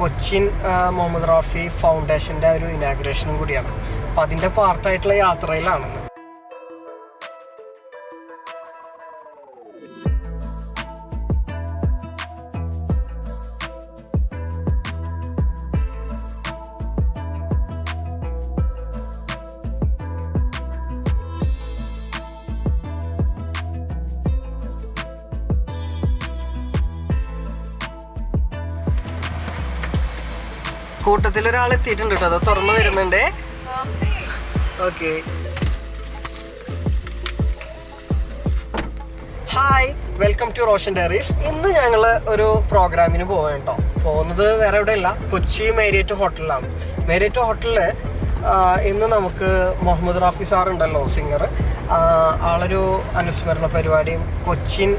കൊച്ചിൻ മുഹമ്മദ് റാഫി ഫൗണ്ടേഷൻ്റെ ഒരു ഇനാഗ്രേഷനും കൂടിയാണ്. അപ്പോൾ അതിൻ്റെ പാർട്ടായിട്ടുള്ള യാത്രയിലാണ്. കൂട്ടത്തിൽ ഒരാൾ എത്തിയിട്ടുണ്ട് കേട്ടോ, അത് തുറന്നു വരുന്നുണ്ട്. Okay, hi, welcome to Roshan diaries. ഇന്ന് ഞങ്ങൾ ഒരു പ്രോഗ്രാമിന് പോവാൻ കേട്ടോ. പോകുന്നത് വേറെ എവിടെയല്ല, കൊച്ചി മേരിയറ്റ് ഹോട്ടലിലാണ്. മേരിയറ്റ് ഹോട്ടലിൽ ഇന്ന് നമുക്ക് മുഹമ്മദ് റാഫി സാർ ഉണ്ടല്ലോ, സിംഗർ, ആളൊരു അനുസ്മരണ പരിപാടിയും കൊച്ചിൻ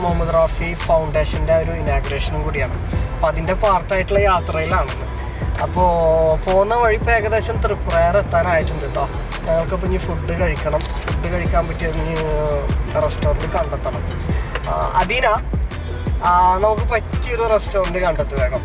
മുഹമ്മദ് റാഫി ഫൗണ്ടേഷൻ്റെ ഒരു ഇനാഗ്രേഷനും കൂടിയാണ്. അപ്പോൾ അതിൻ്റെ പാർട്ടായിട്ടുള്ള യാത്രയിലാണ്. അപ്പോൾ പോകുന്ന വഴി ഇപ്പോൾ ഏകദേശം തൃപ്രയാർ എത്താനായിട്ടുണ്ട് കേട്ടോ. ഞങ്ങൾക്കിപ്പോൾ ഇനി ഫുഡ് കഴിക്കണം. ഫുഡ് കഴിക്കാൻ പറ്റിയ റെസ്റ്റോറൻറ്റ് കണ്ടെത്തണം. അതിനാ നമുക്ക് പറ്റിയൊരു റെസ്റ്റോറൻറ്റ് കണ്ടെത്തി വേഗം.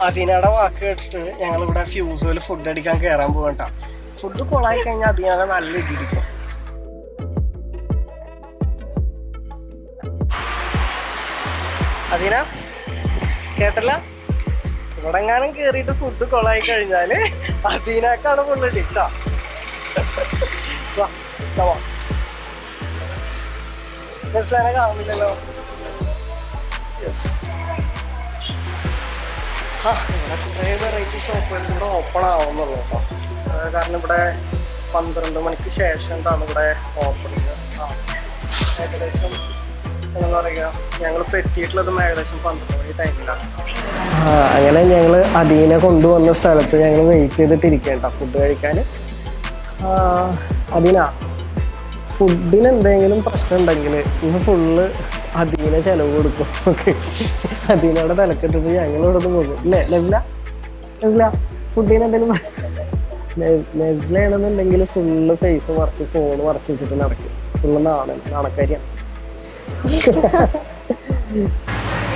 അതിനടെ വാക്ക് കേട്ടിട്ട് ഞങ്ങളിവിടെ ഫ്യൂസുവിൽ ഫുഡ് അടിക്കാൻ കയറാൻ പോകണ്ട. ഫുഡ് കൊളായി കഴിഞ്ഞാൽ അതിനടെ നല്ല ഇടിയിരിക്കും. അതിനാ കേട്ടല്ല, ഇവിടെ എങ്ങാനും കേറിയിട്ട് ഫുഡ് കൊളായി കഴിഞ്ഞാല് അതിനേക്കാണ് ഫുള്ളടി. മനസ്സിലാനെ കാണുന്നില്ലല്ലോ. യെസ്, ഇവിടെ കുറേ വെറൈറ്റി ഷോപ്പുകൾ ഇവിടെ ഓപ്പൺ ആവുന്നുള്ളൂ കേട്ടോ. കാരണം ഇവിടെ 12 മണിക്ക് ശേഷമാണ് ഇവിടെ ഓപ്പണിങ്. ഏകദേശം എന്താ പറയുക, ഞങ്ങളിപ്പോൾ എത്തിയിട്ടുള്ളത് ഏകദേശം 12 മണി ടൈമിലാണ്. അങ്ങനെ ഞങ്ങൾ അതിനെ കൊണ്ടുവന്ന സ്ഥലത്ത് ഞങ്ങൾ വെയിറ്റ് ചെയ്തിട്ടിരിക്കേണ്ട ഫുഡ് കഴിക്കാൻ. ഫുഡിന് എന്തെങ്കിലും പ്രശ്നം ഉണ്ടെങ്കിൽ ഇന്ന് ഫുള്ള് അതിനെ ചിലവ് കൊടുക്കും. ഓക്കെ, അതിനോടെ തലക്കെട്ടിട്ട് ഞങ്ങളിവിടെ നിന്ന് പോകും. അല്ലേ നെസ്ല? ഫുഡിന് എന്തെങ്കിലും നെസ്ലയാണെന്നുണ്ടെങ്കിൽ ഫുള്ള് ഫേസ് മറച്ച് ഫോണ് മറച്ച് വെച്ചിട്ട് നടക്കും. ഫുള്ള് നാണക്കാരിയാണ്.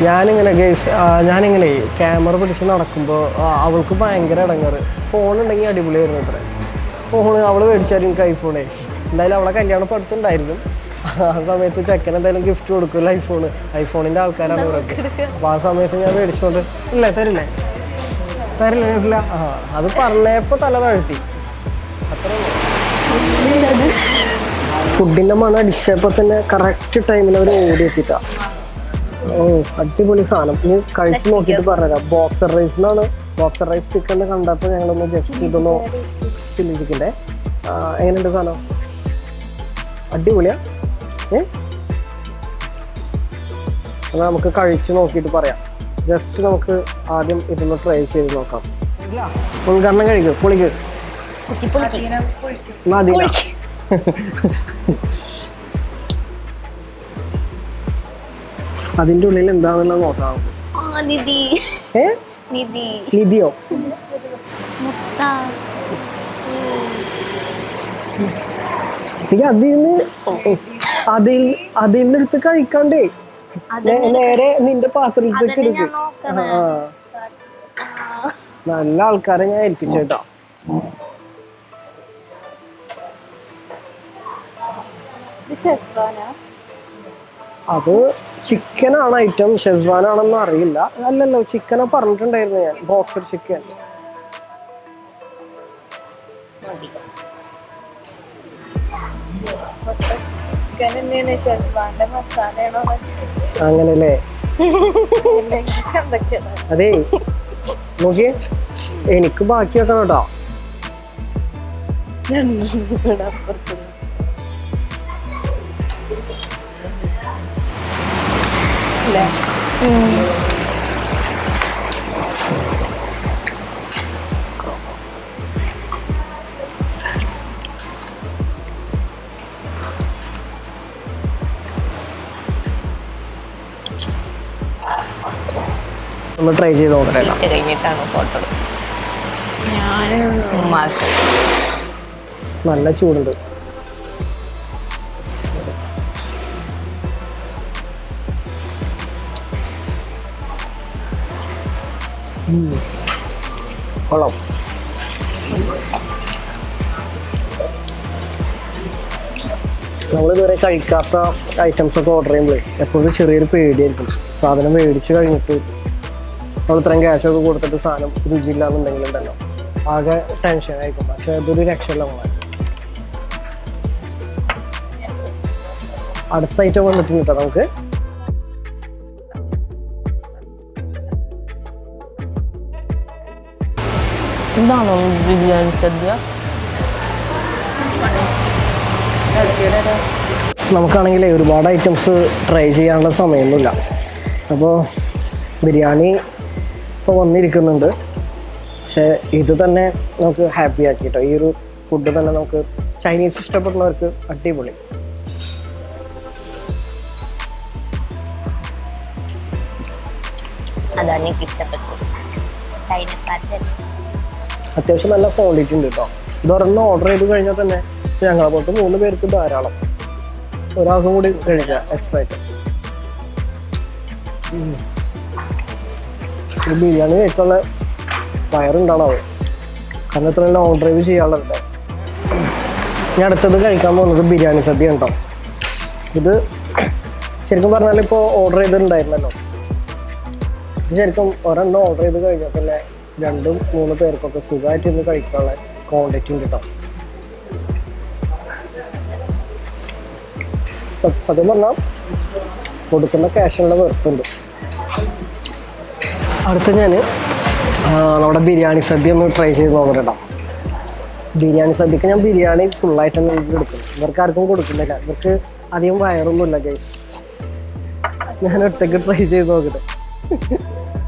ഞാനിങ്ങനെ ക്യാമറ പിടിച്ച് നടക്കുമ്പോൾ അവൾക്ക് ഭയങ്കര ഇടങ്ങാറ്. ഫോണുണ്ടെങ്കിൽ അടിപൊളിയായിരുന്നു. അത്ര ഫോണ് അവൾ മേടിച്ചാലും എനിക്ക് ഐഫോണേ. എന്തായാലും അവളെ കല്യാണം ഇപ്പം അടുത്തുണ്ടായിരുന്നു. ആ സമയത്ത് ചെക്കൻ എന്തായാലും ഗിഫ്റ്റ് കൊടുക്കില്ല. ഐഫോണിൻ്റെ ആൾക്കാരാണ് ഇവരൊക്കെ. അപ്പോൾ ആ സമയത്ത് ഞാൻ മേടിച്ചോണ്ട് തരില്ലേ മനസ്സില. അത് പറഞ്ഞപ്പോൾ തല താഴ്ത്തി. അത്ര ഫുഡിൻ്റെ മണം അടിച്ചപ്പോൾ തന്നെ കറക്റ്റ് ടൈമിൽ അവർ ഓടി എത്തിയിട്ടാ. അടിപൊളി സാധനം. ഇനി കഴിച്ച് നോക്കിയിട്ട് പറഞ്ഞുതരാം. ബോക്സർ റൈസ് ചിക്കൻ കണ്ടപ്പോൾ ഞങ്ങളൊന്ന് ജസ്റ്റ് ഇതൊന്ന് ചില്ലി ചിക്കൻ്റെ എങ്ങനെയുണ്ട് സാധനം? അടിപൊളിയാ. എന്നാൽ നമുക്ക് കഴിച്ച് നോക്കിയിട്ട് പറയാം. ജസ്റ്റ് നമുക്ക് ആദ്യം ഇതൊന്ന് ട്രൈ ചെയ്ത് നോക്കാം. മുൻകരണം കഴിക്കും, പൊളിക്ക്. അതിൻ്റെ ഉള്ളിൽ എന്താണെന്ന് നോക്കാം. നിധിയോ? അതിൽ നിന്നെടുത്ത് കഴിക്കാണ്ടേ നേരെ നിന്റെ പാത്രത്തിലേക്ക് എടുക്കും. നല്ല ആൾക്കാരെ ഞാൻ ഏൽപ്പിച്ചേട്ടാ. അത് ചിക്കനാണ് ഐറ്റം, ഷെസ്വാനാണെന്ന് അറിയില്ല. അല്ലല്ലോ, ചിക്കനെ പറഞ്ഞിട്ടുണ്ടായിരുന്നു ഞാൻ. Boxer chicken. അങ്ങനല്ലേ? അതെ, നോക്കിയേ, എനിക്ക് ബാക്കി വെക്കണം കേട്ടോ. ഒന്ന് ട്രൈ ചെയ്ത് നോക്കട്ടെ. കഴിഞ്ഞിട്ടാണ് ഫോട്ടോ നല്ല ചൂടുണ്ട്. കൊള്ളാം. നമ്മളിതുവരെ കഴിക്കാത്ത ഐറ്റംസ് ഒക്കെ ഓർഡർ ചെയ്യുമ്പോൾ എപ്പോഴും ചെറിയൊരു പേടിയായിരിക്കും. സാധനം മേടിച്ച് കഴിഞ്ഞിട്ട് നമ്മൾ ഇത്രയും ക്യാഷൊക്കെ കൊടുത്തിട്ട് സാധനം രുചിയില്ലാന്നുണ്ടെങ്കിലുണ്ടല്ലോ ആകെ ടെൻഷൻ ആയിരിക്കും. പക്ഷെ അതൊരു രക്ഷയില്ല. നമ്മളെ അടുത്ത ഐറ്റം വന്നിട്ടുണ്ട് കേട്ടോ. നമുക്ക് എന്താണോ ബിരിയാണി സദ്യ? നമുക്കാണെങ്കിൽ ഒരുപാട് ഐറ്റംസ് ട്രൈ ചെയ്യാനുള്ള സമയമൊന്നുമില്ല. അപ്പോൾ ബിരിയാണി ഇപ്പോൾ വന്നിരിക്കുന്നുണ്ട്. പക്ഷേ ഇത് തന്നെ നമുക്ക് ഹാപ്പി ആക്കിട്ടോ. ഈ ഒരു ഫുഡ് തന്നെ നമുക്ക് ചൈനീസ് ഇഷ്ടപ്പെടുന്നവർക്ക് അടിപൊളി. അത്യാവശ്യം നല്ല ക്വാളിറ്റി ഉണ്ട് കേട്ടോ. ഇതൊരെണ്ണം ഓർഡർ ചെയ്ത് കഴിഞ്ഞാൽ തന്നെ ഞങ്ങളെ പോയിട്ട് 3 പേർക്ക് ധാരാളം. ഒരാൾക്കും കൂടി കഴിക്കാം എക്സ്ട്രാ ആയിട്ട്. ഈ ബിരിയാണി കഴിച്ചുള്ള വയറുണ്ടാണോ? കാരണം ഇത്ര ലോങ് ഡ്രൈവ് ചെയ്യാനുള്ളത്. ഞാൻ അടുത്തത് കഴിക്കാൻ പോകുന്നത് ബിരിയാണി സദ്യ ഉണ്ടോ. ഇത് ശരിക്കും പറഞ്ഞാൽ ഇപ്പോൾ ഓർഡർ ചെയ്തിട്ടുണ്ടായിരുന്നല്ലോ. ഇത് ശരിക്കും ഒരെണ്ണം ഓർഡർ ചെയ്ത് കഴിഞ്ഞാൽ തന്നെ 2-3 പേർക്കൊക്കെ സുഖമായിട്ട് ഇന്ന് കഴിക്കാനുള്ള ക്വാണ്ടിറ്റി ഉണ്ട് കേട്ടോ. സത്യം പറഞ്ഞാൽ കൊടുക്കുന്ന ക്യാഷിനുള്ള വെറുപ്പുണ്ട്. അടുത്ത് ഞാൻ നമ്മുടെ ബിരിയാണി സദ്യ ഒന്ന് ട്രൈ ചെയ്ത് നോക്കട്ടോ. ബിരിയാണി സദ്യക്ക് ഞാൻ ബിരിയാണി ഫുള്ളായിട്ട് തന്നെ എടുക്കും. ഇവർക്ക് ആർക്കും കൊടുക്കുന്നില്ല. ഇവർക്ക് അധികം വയറൊന്നുമില്ല ഗൈസ്. ഞാൻ ഒറ്റയ്ക്ക് ട്രൈ ചെയ്ത് നോക്കട്ടെ.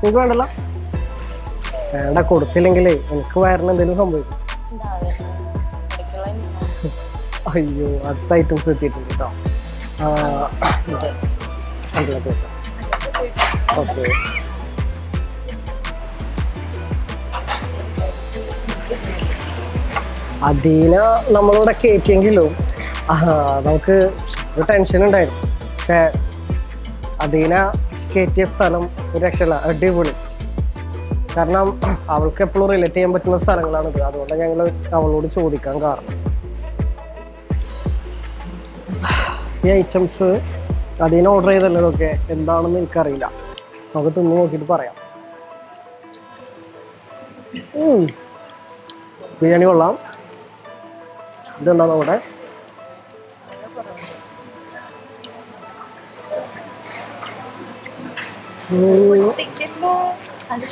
നിങ്ങൾക്ക് വേണ്ടല്ലോ? വേണ്ട, കൊടുത്തില്ലെങ്കിലേ എനിക്ക് വയറിന് എന്തെങ്കിലും സംഭവിക്കും. അയ്യോ, അടുത്ത ഐറ്റംസ് എത്തിയിട്ടുണ്ട് കേട്ടോ. സെൻറ്ററിലേക്ക് വെച്ചാൽ ഓക്കെ. അതിന നമ്മളിവിടെ കയറ്റിയെങ്കിലും നമുക്ക് ഒരു ടെൻഷൻ ഉണ്ടായിരുന്നു. പക്ഷെ അതിന കയറ്റിയ സ്ഥലം ഒരു രക്ഷയില്ല, അടിപൊളി. കാരണം അവൾക്ക് എപ്പോഴും റിലേറ്റ് ചെയ്യാൻ പറ്റുന്ന സ്ഥലങ്ങളാണിത്. അതുകൊണ്ടാണ് ഞങ്ങൾ അവളോട് ചോദിക്കാൻ കാരണം. ഈ ഐറ്റംസ് അതിന് ഓർഡർ ചെയ്തല്ലോ, ഇതൊക്കെ എന്താണെന്ന് എനിക്കറിയില്ല. നമുക്ക് തിന്ന് നോക്കിയിട്ട് പറയാം. ബിരിയാണി കൊള്ളാം. ഇതെന്താണ് അവിടെ?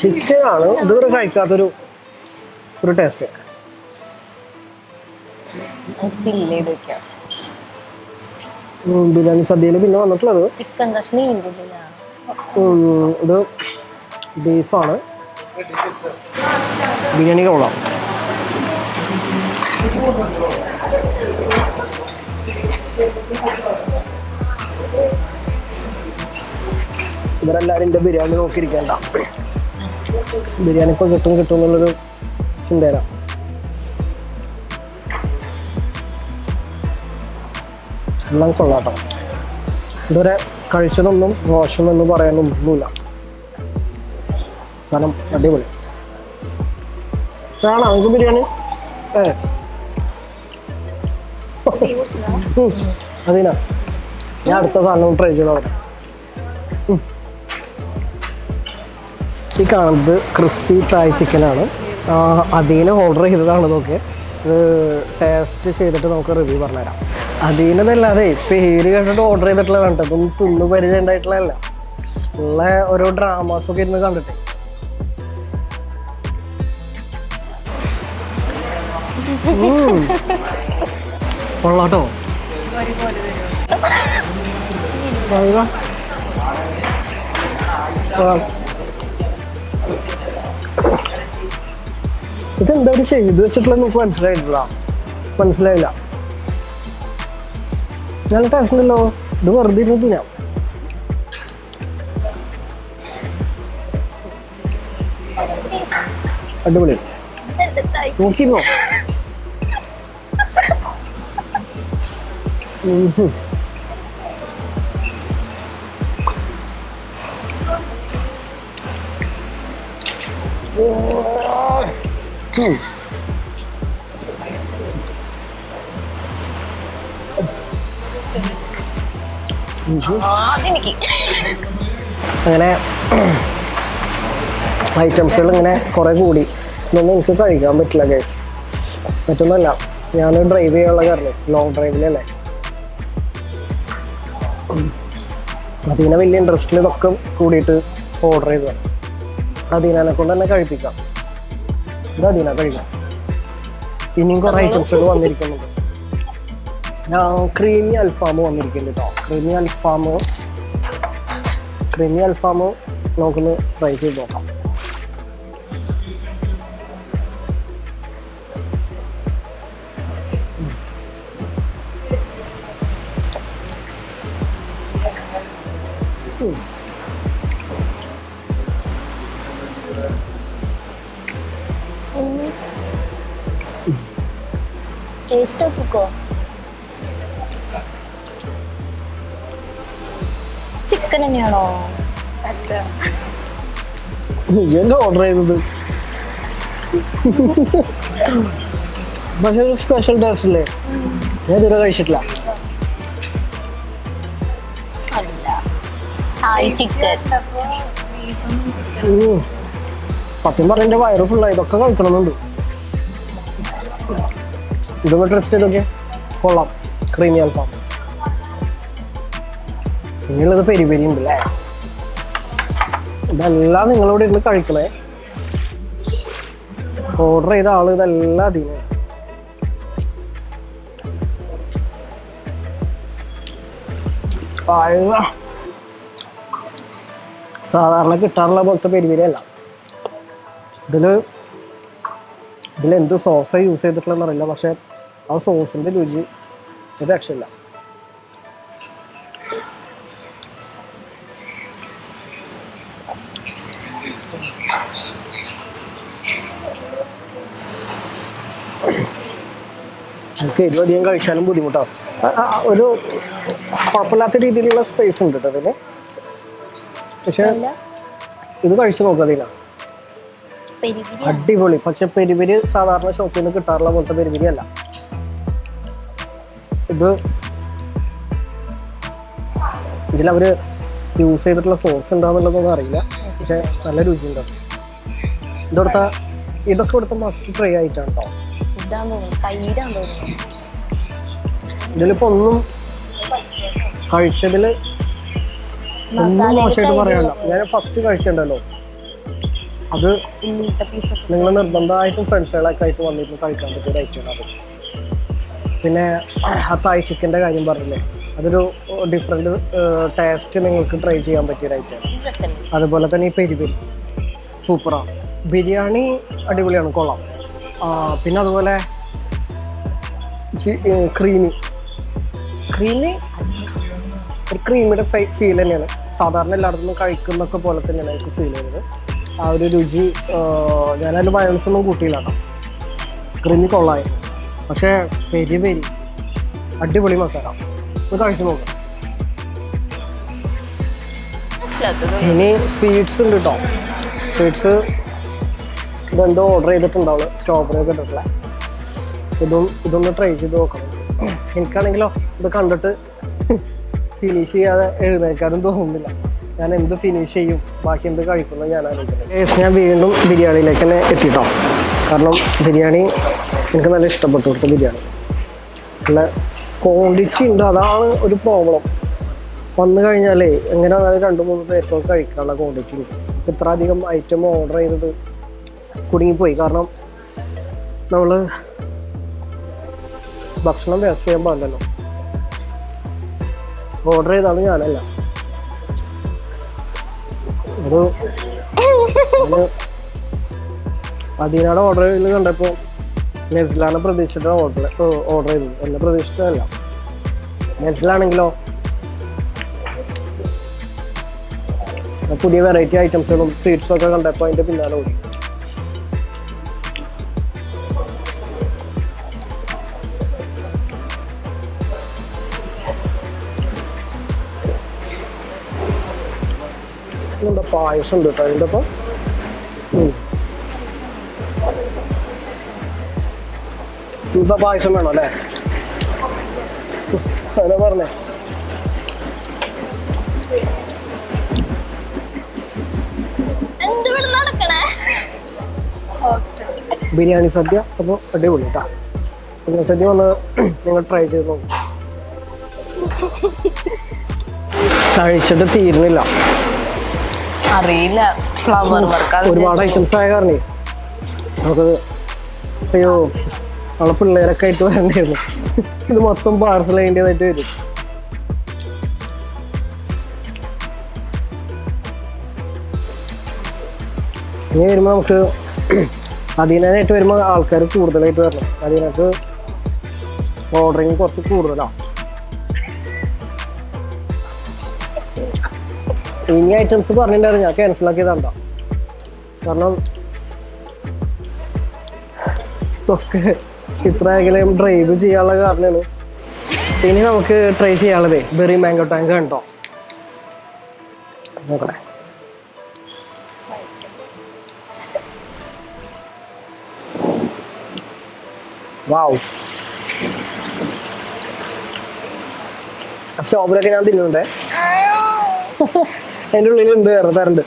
ചിക്കൻ ആണ്. ഇതുവരെ കഴിക്കാത്തൊരു ടേസ്റ്റ്. ബിരിയാണി സദ്യയിൽ പിന്നെ വന്നിട്ടുള്ളത് ചിക്കൻ കഷ്ണി. ഇത് ബീഫാണ്. ബിരിയാണി കൊള്ളാം. ഇവരെല്ലാവരും എൻ്റെ ബിരിയാണി നോക്കിയിരിക്കണ്ട. ബിരിയാണി ഇപ്പോൾ കിട്ടും എന്നുള്ളൊരു ചിന്തയിലാണ്. എല്ലാം കൊള്ളാട്ടോ. ഇതുവരെ കഴിച്ചതൊന്നും മോശമെന്ന് പറയാനൊന്നുമില്ല. കാരണം അടിപൊളി. കാണാം നമുക്ക് ബിരിയാണി. അതിനാ ഞാൻ അടുത്ത സാധനം ട്രൈ ചെയ്ത് നോക്കട്ടെ. ഈ കാണുന്നത് ക്രിസ്പി തായ് ചിക്കനാണ്. അതിനെ ഓർഡർ ചെയ്തതാണ്. നോക്കി ടേസ്റ്റ് ചെയ്തിട്ട് നമുക്ക് റിവ്യൂ പറഞ്ഞുതരാം. അതിനതല്ലാതെ പേര് കേട്ടിട്ട് ഓർഡർ ചെയ്തിട്ടുള്ള വേണ്ട, ഇതൊന്നും തിന്നു പരിചയം ഉണ്ടായിട്ടുള്ളതല്ല. ഉള്ള ഓരോ ഡ്രാമാസൊക്കെ ഇരുന്ന് കണ്ടിട്ടേ. കൊള്ളാട്ടോ. ഇതെന്താ ഒരു ചെയ്ത് വെച്ചിട്ടുള്ള നമുക്ക് മനസ്സിലായില്ല. നല്ല ടേസ്റ്റ് ഉണ്ടല്ലോ. ഇത് വെറുതെ ഇരുന്ന് തിന്നാം. അടിപൊളി. നോക്കിയിരുന്നോ? അങ്ങനെ ഐറ്റംസുകൾ ഇങ്ങനെ കുറെ കൂടി ഇതൊന്നും എനിക്ക് കഴിക്കാൻ പറ്റില്ല ഗൈസ്. മറ്റൊന്നല്ല, ഞാൻ ഡ്രൈവ് ചെയ്യാനുള്ള കാരണം ലോങ് ഡ്രൈവിലല്ലേ, അതിനെ വലിയ ഇൻട്രസ്റ്റിൽ ഇതൊക്കെ കൂടിയിട്ട് ഓർഡർ ചെയ്തതാണ്. അതിനെ കൊണ്ട് തന്നെ കഴിപ്പിക്കാം. ഇത് അതിനാ കഴിക്കാം. ഇനിയും കുറെ ഐറ്റംസുകൾ വന്നിരിക്കുന്നുണ്ട്. ക്രീമി അൽഫാം വന്നിരിക്കുന്നുണ്ട് കേട്ടോ. ക്രീമി അൽഫാം നമുക്കൊന്ന് ട്രൈ ചെയ്ത് നോക്കാം. ടേസ്റ്റ് നോക്കിക്കോ. ചിക്കൻ തന്നെയാണോ? എന്താ ഓർഡർ ചെയ്തത്? പക്ഷെ സ്പെഷ്യൽ ടേസ്റ്റ് അല്ലേ, ഞാൻ ഇതുവരെ കഴിച്ചിട്ടില്ല. സത്യം പറഞ്ഞ എൻ്റെ വയറ് ഫുള്ളായി. ഇതൊക്കെ കഴിക്കണമെന്നുണ്ട്. ഇതൊക്കെ ടെസ്റ്റ് ചെയ്തൊക്കെ കൊള്ളാം. ക്രീമി അൽഫാം. നിങ്ങളുള്ളത് പെരി പെരി ഉണ്ടല്ലേ. ഇതെല്ലാം നിങ്ങളിവിടെ ഇരുന്ന് കഴിക്കണേ. ഓർഡർ ചെയ്ത ആള് ഇതെല്ലാം അതിന്. സാധാരണ കിട്ടാറുള്ള പോലത്തെ പെരി പെരി അല്ല. ഇതിലെന്ത് സോസ് യൂസ് ചെയ്തിട്ടുള്ളതെന്ന് അറിയില്ല, പക്ഷെ ആ സോസിൻ്റെ രുചി ഒരു രക്ഷയില്ല. നമുക്ക് എരിവ് അധികം കഴിച്ചാലും ബുദ്ധിമുട്ടാണ്. ഒരു കുഴപ്പമില്ലാത്ത രീതിയിലുള്ള സ്പേസ് ഉണ്ട് കേട്ടോ അതിന്. പക്ഷെ ഇത് കഴിച്ചു നോക്കുക അതിനാ അടിപൊളി. പക്ഷെ പെരിപെരി സാധാരണ ഷോപ്പിൽ നിന്ന് കിട്ടാറുള്ള പോലത്തെ പെരിപെരി അല്ല ഇത്. ഇതിലവര് യൂസ് ചെയ്തിട്ടുള്ള സോസ് ഉണ്ടാവുന്നുള്ളതൊന്നും അറിയില്ല, പക്ഷെ നല്ല രുചി ഉണ്ടാവും. ഇതൊക്കെ ഇവിടുത്തെ മസ്റ്റ് ട്രൈ ആയിട്ടാണ് കേട്ടോ. ഇതിലിപ്പോ ഒന്നും കഴിച്ചതില് ഒന്നും മോശമായിട്ട് പറയാനില്ല. ഞാൻ ഫസ്റ്റ് കഴിച്ചിട്ടുണ്ടല്ലോ, അത് നിങ്ങൾ നിർബന്ധമായിട്ടും ഫ്രണ്ട്സുകളൊക്കെ ആയിട്ട് വന്നിരുന്ന് കഴിക്കാൻ പറ്റിയ ഒരു ഐറ്റമാണ് അത്. പിന്നെ ആ തായ് ചിക്കൻ്റെ കാര്യം പറഞ്ഞില്ലേ, അതൊരു ഡിഫറെൻറ്റ് ടേസ്റ്റ് നിങ്ങൾക്ക് ട്രൈ ചെയ്യാൻ പറ്റിയ ഒരു ഐറ്റമാണ്. അതുപോലെ തന്നെ ഈ പെരി സൂപ്പറാണ്. ബിരിയാണി അടിപൊളിയാണ്, കൊള്ളാം. പിന്നെ അതുപോലെ ക്രീമി ഒരു ക്രീമിയുടെ ഫീൽ തന്നെയാണ്. സാധാരണ എല്ലായിടത്തും കഴിക്കുന്നൊക്കെ പോലെ തന്നെയാണ് എനിക്ക് ഫീൽ ചെയ്യുന്നത്. ആ ഒരു രുചി ഞാനതിൽ മയോണൈസൊന്നും കൂട്ടിയില്ല കേട്ടോ. ക്രീമി കൊള്ളായി. പക്ഷേ പെരി അടിപൊളി മസാല. ഇത് കഴിച്ചു നോക്കാം. ഇനി സ്വീറ്റ്സ് ഉണ്ട് കേട്ടോ. സ്വീറ്റ്സ് ഇതെന്തോ ഓർഡർ ചെയ്തിട്ടുണ്ടാവുള്ളൂ, സ്ട്രോബെറി ഒക്കെ ഇട്ടിട്ടുള്ള. ഇതൊന്ന് ട്രൈ ചെയ്ത് നോക്കണം. എനിക്കാണെങ്കിലോ ഇത് കണ്ടിട്ട് ഫിനിഷ് ചെയ്യാതെ എഴുന്നേൽക്കാനും തോന്നുന്നില്ല. ഞാൻ എന്ത് ഫിനിഷ് ചെയ്യും, ബാക്കി എന്ത് കഴിക്കുന്നു ഞാൻ ആലോചിക്കുന്നത്. ഞാൻ വീണ്ടും ബിരിയാണിയിലേക്ക് തന്നെ എത്തിട്ടോ. കാരണം ബിരിയാണി എനിക്ക് നല്ല ഇഷ്ടപ്പെട്ടു. ഇവിടുത്തെ ബിരിയാണി നല്ല ക്വാണ്ടിറ്റി ഉണ്ട്, അതാണ് ഒരു പ്രോബ്ലം. വന്നു കഴിഞ്ഞാലേ എങ്ങനെ വന്നാലും 2-3 പേർക്കൊക്കെ കഴിക്കാനുള്ള ക്വാണ്ടിറ്റി ഉണ്ട്. ഇത്ര അധികം ഐറ്റം ഓർഡർ ചെയ്തത് കുടുങ്ങിപ്പോയി. കാരണം നമ്മൾ ഭക്ഷണം വേസ്റ്റ് ചെയ്യാൻ പാടില്ലല്ലോ. ഓർഡർ ചെയ്താണ് ഞാനല്ല. അത് അതിനാടെ ഓർഡർ ചെയ്ത് കണ്ടപ്പോൾ നെറ്റിലാണ് പ്രതീക്ഷിച്ചിട്ട് ഓർഡർ ചെയ്തത്. എന്നെ പ്രതീക്ഷിച്ചതല്ല. നെറ്റിലാണെങ്കിലോ പുതിയ വെറൈറ്റി ഐറ്റംസുകളും സ്വീറ്റ്സും ഒക്കെ കണ്ടപ്പോൾ അതിൻ്റെ പിന്നാലെ ഓടി. എന്താ പായസം ഉണ്ട് കേട്ടോ അതിൻ്റെ ഒപ്പം. എന്താ പായസം വേണോ അല്ലേ? അങ്ങനെ പറഞ്ഞേ. ബിരിയാണി സദ്യ അപ്പോൾ അടിപൊളി കേട്ടോ. ബിരിയാണി സദ്യ വന്ന് നിങ്ങൾ ട്രൈ ചെയ്ത് നോക്കും. കഴിച്ചിട്ട് തീരുന്നില്ല. അറിയില്ല ഫ്ലവർ വർക്ക് ഒരുപാട് ഐറ്റംസ് ആയ കാരണേ നമുക്ക് അയ്യോ നമ്മളെ പിള്ളേരൊക്കെ ആയിട്ട് വരണ്ടായിരുന്നു. ഇത് മൊത്തം പാർസൽ ചെയ്യേണ്ടതായിട്ട് വരും. ഇനി വരുമ്പോൾ നമുക്ക് അതിനായിട്ട് വരുമ്പോൾ ആൾക്കാർ കൂടുതലായിട്ട് വരണം. അതിനകത്ത് ഓർഡറിങ് കുറച്ച് കൂടുതലാണ്. ഇനി ഐറ്റംസ് പറഞ്ഞിട്ടുണ്ടായിരുന്നു, ഞാൻ ക്യാൻസലാക്കിയതാണ്ടോ. കാരണം ഒക്കെ ഇത്ര എങ്കിലും ഡ്രൈവ് ചെയ്യാനുള്ള കാരണമാണ്. ഇനി നമുക്ക് ട്രൈ ചെയ്യാനുള്ളതേ ബെറി മാംഗോ ടാങ്ക് കണ്ടോ നോക്കട്ടെ. വാവ്, സ്ട്രോബെറിയൊക്കെ ഞാൻ തിന്നുന്നുണ്ടേ. അതിൻ്റെ ഉള്ളിലുണ്ട് വേറെ തരണ്ട്.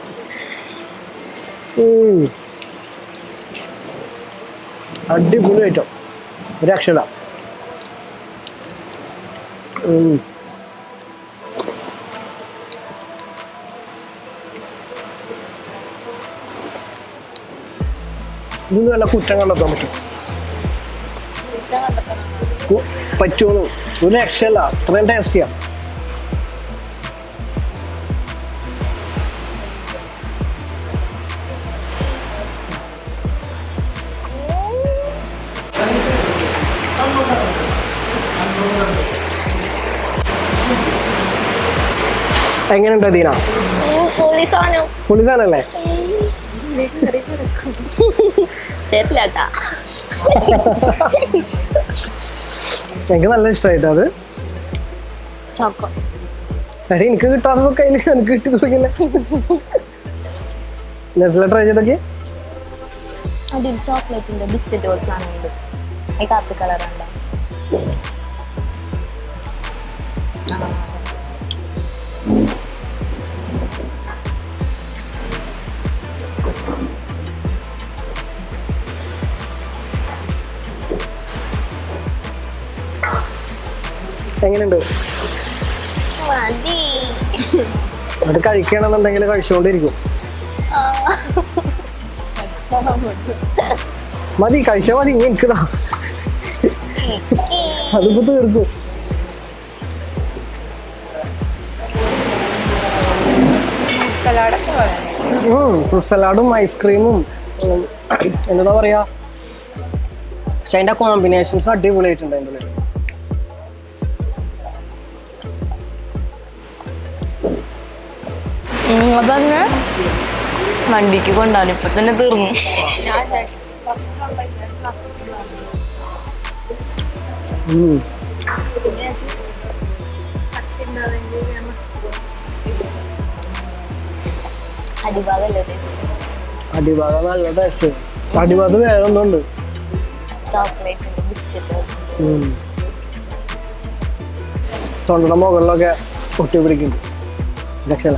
അടിപൊളി ഐറ്റം, ഒരു അക്ഷര. ഇത് നല്ല കുറ്റം കണ്ടെത്താൻ പറ്റുമോ? ഒരു രക്ഷയല്ല, അത്രയും ടേസ്റ്റിയാ. എങ്ങനെയുണ്ട് ദീന? പൊളിസാനല്ലേ? എനിക്ക് നല്ല ഇഷ്ടമായിട്ട് അത്. എടി എനിക്ക് കിട്ടാത്തതൊക്കെ എനിക്ക് കിട്ടി തുടങ്ങില്ല. നെസ്ല ട്രൈ ചെയ്തൊക്കെ അതിൽ ചോക്ലേറ്റിന്റെ ബിസ്ക്കറ്റ് പോലത്തെ കാപ്പി കളറുണ്ടോ? എങ്ങനെയുണ്ട്? അത് കഴിക്കണമെന്നുണ്ടെങ്കിൽ കഴിച്ചുകൊണ്ടിരിക്കും. മതി, കഴിച്ചാൽ മതി. ഇനി എനിക്കതാ അതിപ്പോ തീർക്കും. ഫ്രൂട്ട് സലാഡും ഐസ്ക്രീമും എന്താ പറയാ, പക്ഷെ അതിന്റെ കോമ്പിനേഷൻസ് അടിപൊളിയായിട്ടുണ്ട്. അതിൻ്റെ ഉള്ളിൽ അതന്നെ വണ്ടിക്ക് കൊണ്ടാണ് ഇപ്പൊ തന്നെ തീർന്നു. അടിഭാഗല്ലേ ടേസ്റ്റ്? അടിഭാഗം നല്ല ടേസ്റ്റ്. അടിഭാഗത്ത് വേറെ ഒന്നുണ്ട്, ചോക്ലേറ്റിന്റെ ബിസ്ക്കറ്റ്. തൊണ്ടയുടെ മുകളിലൊക്കെ ഒട്ടി പിടിക്കുന്നുണ്ട്. ലക്ഷല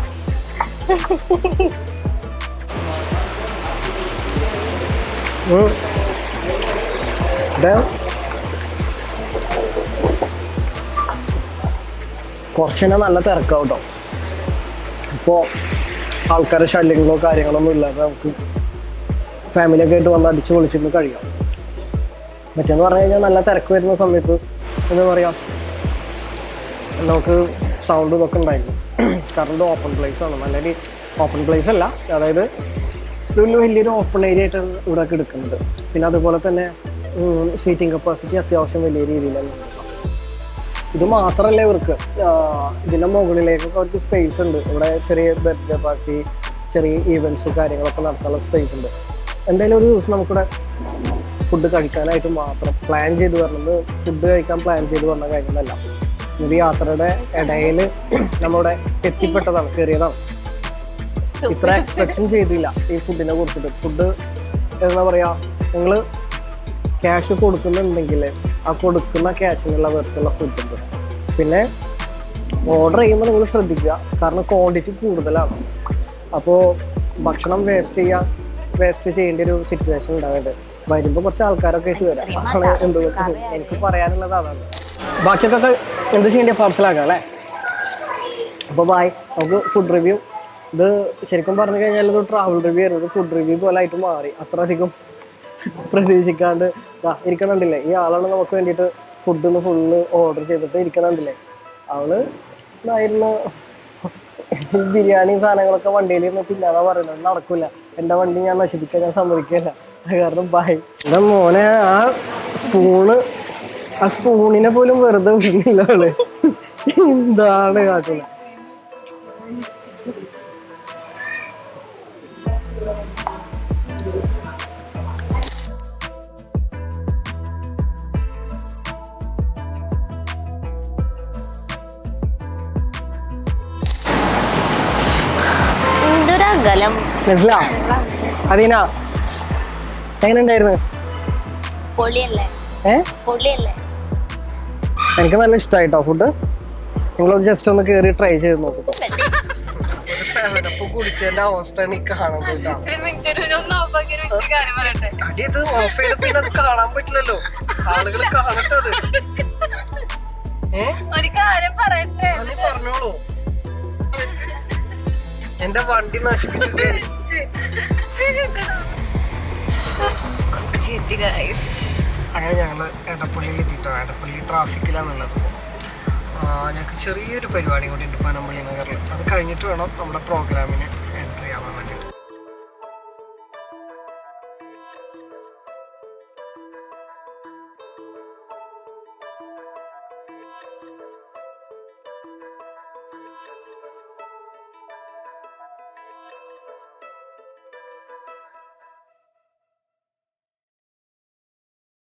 കുറച്ചുതന്നെ നല്ല തിരക്കാവട്ടോ. ഇപ്പോൾ ആൾക്കാരുടെ ശല്യങ്ങളോ കാര്യങ്ങളൊന്നും ഇല്ലാതെ നമുക്ക് ഫാമിലിയൊക്കെ ആയിട്ട് വന്ന് അടിച്ച് പൊളിച്ചിട്ട് കഴിയാം. മറ്റേന്ന് പറഞ്ഞു കഴിഞ്ഞാൽ നല്ല തിരക്ക് വരുന്ന സമയത്ത് എന്താ പറയുക, നമുക്ക് സൗണ്ട് ഇതൊക്കെ ഉണ്ടായിരുന്നു. കാരണം ഇത് ഓപ്പൺ പ്ലേസ് ആണ്, നല്ലൊരു ഓപ്പൺ പ്ലേസ് അല്ല, അതായത് ഒരു വലിയൊരു ഓപ്പൺ ഏരിയ ആയിട്ട് ഇവിടെ ഒക്കെ എടുക്കുന്നുണ്ട്. പിന്നെ അതുപോലെ തന്നെ സീറ്റിംഗ് കപ്പാസിറ്റി അത്യാവശ്യം വലിയ രീതിയിലാണ്. ഇത് മാത്രമല്ല ഇവർക്ക് ഇതിൻ്റെ മുകളിലേക്കൊക്കെ അവർക്ക് സ്പേസ് ഉണ്ട്. ഇവിടെ ചെറിയ ബർത്ത്ഡേ പാർട്ടി, ചെറിയ ഈവൻറ്റ്സ് കാര്യങ്ങളൊക്കെ നടത്താനുള്ള സ്പേസ് ഉണ്ട്. എന്തായാലും ഒരു ദിവസം നമുക്കിവിടെ ഫുഡ് കഴിക്കാനായിട്ട് മാത്രം പ്ലാൻ ചെയ്ത് വരണത്, ഫുഡ് കഴിക്കാൻ പ്ലാൻ ചെയ്ത് വന്ന കാര്യങ്ങളല്ല. ഒരു യാത്രയുടെ ഇടയിൽ നമ്മളിവിടെ എത്തിപ്പെട്ടതാണ്, കയറിയതാണ്. ഇത്ര എക്സ്പെക്റ്റും ചെയ്തില്ല ഈ ഫുഡിനെ കുറിച്ചിട്ട്. ഫുഡ് എന്താ പറയാ, നിങ്ങൾ ക്യാഷ് കൊടുക്കുന്നുണ്ടെങ്കിൽ ആ കൊടുക്കുന്ന ക്യാഷിനുള്ള വർക്കുള്ള ഫുഡുണ്ട്. പിന്നെ ഓർഡർ ചെയ്യുമ്പോൾ നിങ്ങൾ ശ്രദ്ധിക്കുക, കാരണം ക്വാണ്ടിറ്റി കൂടുതലാണ്. അപ്പോൾ ഭക്ഷണം വേസ്റ്റ് ചെയ്യേണ്ട ഒരു സിറ്റുവേഷൻ ഉണ്ടാവുന്നത്. വരുമ്പോൾ കുറച്ച് ആൾക്കാരൊക്കെ ആയിട്ട് വരാം. അതാണ് എനിക്ക് പറയാനുള്ളത് അതാണ്. ബാക്കിയൊക്കെ എന്ത് ചെയ്യേണ്ട പാർസലാക്കാം അല്ലേ. അപ്പോൾ ബായ്, നമുക്ക് ഫുഡ് റിവ്യൂ. ഇത് ശരിക്കും പറഞ്ഞു കഴിഞ്ഞാൽ ഇത് ട്രാവൽ റിവ്യൂ ആയിരുന്നു, ഫുഡ് റിവ്യൂ പോലെ ആയിട്ട് മാറി. അത്രയധികം പ്രതീക്ഷിക്കാണ്ട് ഇരിക്കണുണ്ടില്ലേ, ഈ ആളാണ് നമുക്ക് വേണ്ടിയിട്ട് ഫുഡിന്ന് ഫുള്ള് ഓർഡർ ചെയ്തിട്ട് ഇരിക്കണുണ്ടില്ലേ. അവള് ഇതായിരുന്നു ബിരിയാണി സാധനങ്ങളൊക്കെ വണ്ടിയിൽ നിന്ന് തിന്നാതാ പറയുന്നത്. നടക്കില്ല, എൻ്റെ വണ്ടി ഞാൻ നശിപ്പിക്കാൻ ഞാൻ സമ്മതിക്കില്ല. അത് കാരണം ബായ്. എൻ്റെ മോനെ ആ സ്പൂണിനെ പോലും വെറുതെ വിടുന്നില്ല അവള്. എന്താണ് കാട്ടുന്നത്. എന്തൊരകലം മനസ്സിലാ അതീന, എങ്ങനെ ഉണ്ടായിരുന്നു? പൊളിയല്ലേ? പൊളിയല്ലേ? എനിക്ക് നല്ല ഇഷ്ടമായിട്ടോ ഫുഡ്. നിങ്ങളൊന്ന് ജസ്റ്റ് ഒന്ന് കയറി ട്രൈ ചെയ്ത് നോക്കും. കുടിച്ചതിന്റെ അവസ്ഥയാണ് ഈ കാണുന്നത്. ഇത് ഓഫ് ചെയ്ത പിന്നെ അത് കാണാൻ പറ്റില്ലല്ലോ, ആളുകൾ കാണട്ടത്. പറഞ്ഞോളൂ, എന്റെ വണ്ടി നശിപ്പിച്ചിട്ട് അങ്ങനെ ഞങ്ങള് എടപ്പള്ളിയിൽ എത്തിയിട്ടോ. എടപ്പള്ളി ട്രാഫിക്കിലാണുള്ളത്. ഞങ്ങൾക്ക് ചെറിയൊരു പരിപാടി കൂടി ഉണ്ട് പനമ്പള്ളി നഗറിൽ. അത് കഴിഞ്ഞിട്ട് വേണം നമ്മുടെ പ്രോഗ്രാമിന്